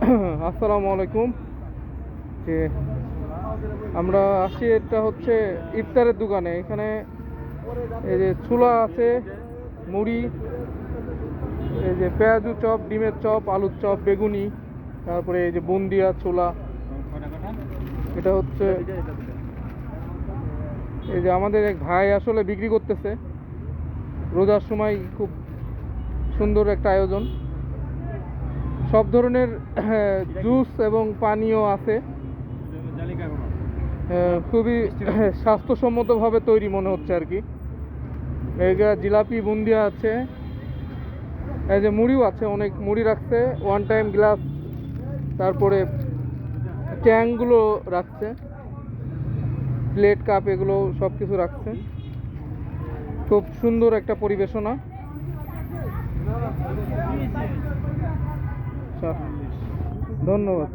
আসসালামু আলাইকুম। যে আমরা আসি, এটা হচ্ছে ইফতারের দোকানে। এখানে এই যে ছোলা আছে, মুড়ি, এই যে পেঁয়াজু চপ, ডিমের চপ, আলুর চপ, বেগুনি, তারপরে এই যে বুন্দিয়া ছোলা। এটা হচ্ছে এই যে আমাদের এক ভাই আসলে বিক্রি করতেছে রোজার সময়। খুব সুন্দর একটা আয়োজন, সব ধরনের জুস এবং পানীয় আছে। খুবই স্বাস্থ্যসম্মতভাবে তৈরি মনে হচ্ছে আর কি। এইটা জিলাপি, বুন্দিয়া আছে, এই যে মুড়িও আছে, অনেক মুড়ি রাখছে, ওয়ান টাইম গ্লাস, তারপরে ট্যাঙ্কগুলো রাখছে, প্লেট কাপ, এগুলো সব কিছু রাখছে। খুব সুন্দর একটা পরিবেশনা। আচ্ছা, ধন্যবাদ।